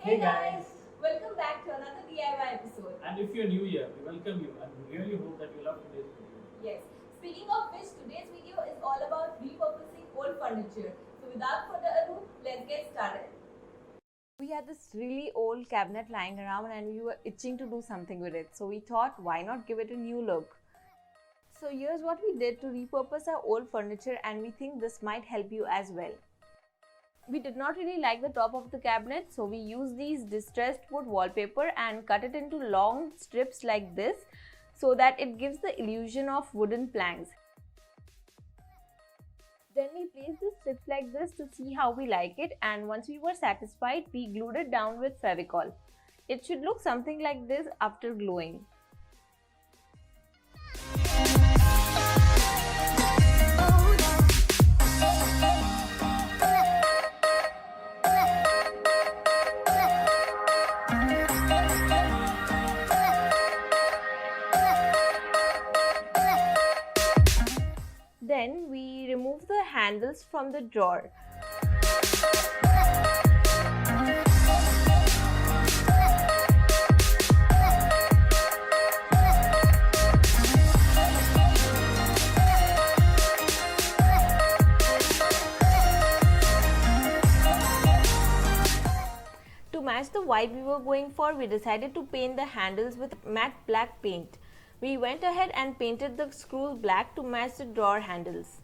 Hey guys! Welcome back to another DIY episode. And if you're new here, we welcome you and we really hope that you love today's video. Yes. Speaking of which, today's video is all about repurposing old furniture. So without further ado, let's get started. We had this really old cabinet lying around and we were itching to do something with it. So we thought, why not give it a new look? So here's what we did to repurpose our old furniture, and we think this might help you as well. We did not really like the top of the cabinet, so we used these distressed wood wallpaper and cut it into long strips like this so that it gives the illusion of wooden planks. Then we placed the strips like this to see how we like it, and once we were satisfied, we glued it down with Fevicol. It should look something like this after gluing. Then we remove the handles from the drawer. To match the vibe we were going for, we decided to paint the handles with matte black paint. We went ahead and painted the screws black to match the drawer handles.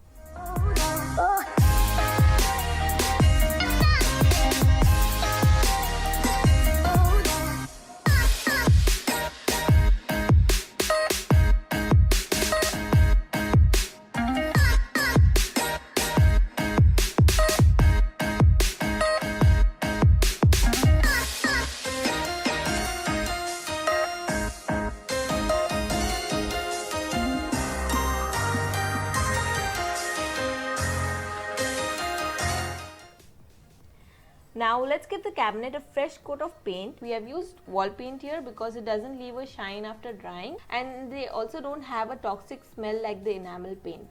Now let's give the cabinet a fresh coat of paint. We have used wall paint here because it doesn't leave a shine after drying, and they also don't have a toxic smell like the enamel paint.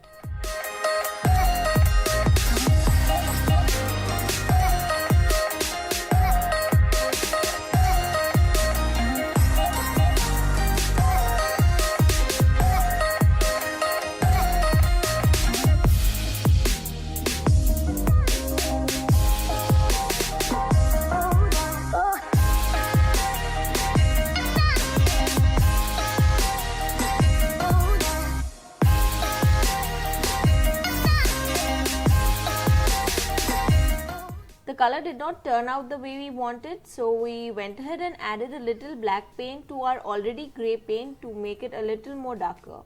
The color did not turn out the way we wanted, so we went ahead and added a little black paint to our already grey paint to make it a little more darker.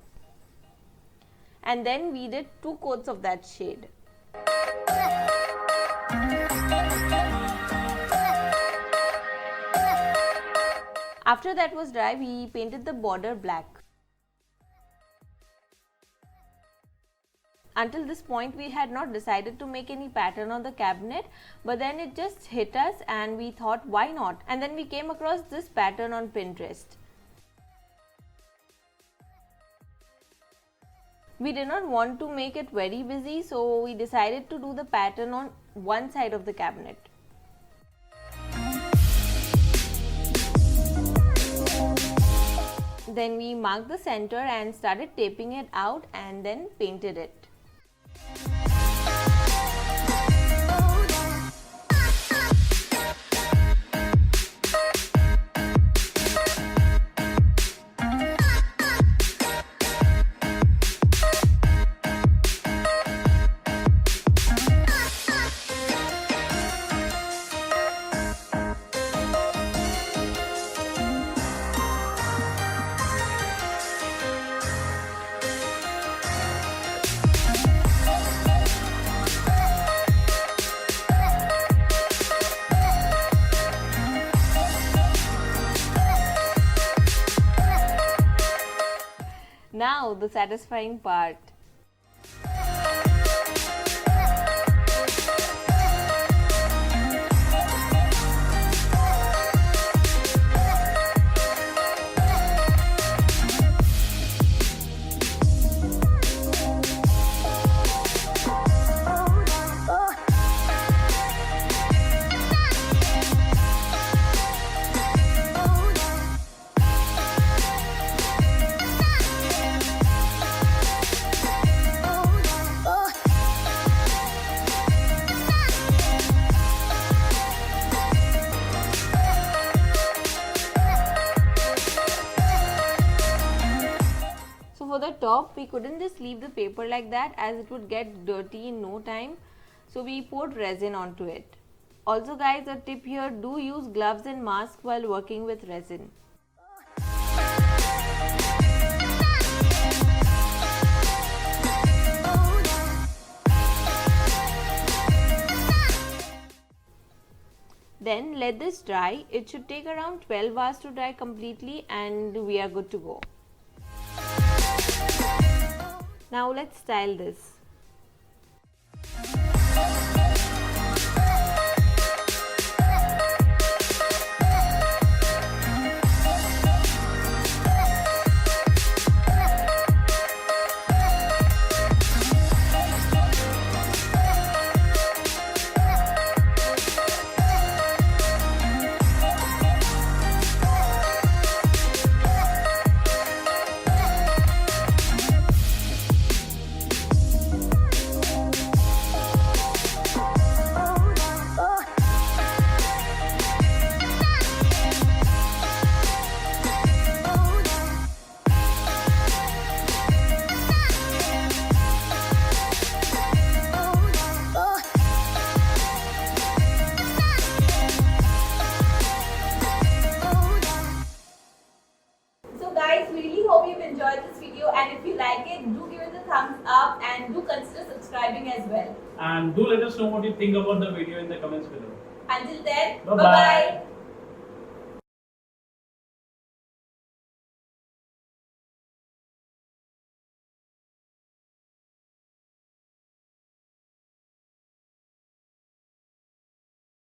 And then we did 2 coats of that shade. After that was dry, we painted the border black. Until this point, we had not decided to make any pattern on the cabinet, but then it just hit us and we thought, why not? And then we came across this pattern on Pinterest. We did not want to make it very busy, so we decided to do the pattern on one side of the cabinet. Then we marked the center and started taping it out and then painted it. Now the satisfying part. top, we couldn't just leave the paper like that as it would get dirty in no time. So we poured resin onto it. Also guys, a tip here, do use gloves and mask while working with resin. Then let this dry. It should take around 12 hours to dry completely and we are good to go. Now let's style this. Guys, really hope you've enjoyed this video, and if you like it, do give it a thumbs up and do consider subscribing as well. And do let us know what you think about the video in the comments below. Until then, Bye-bye. bye-bye.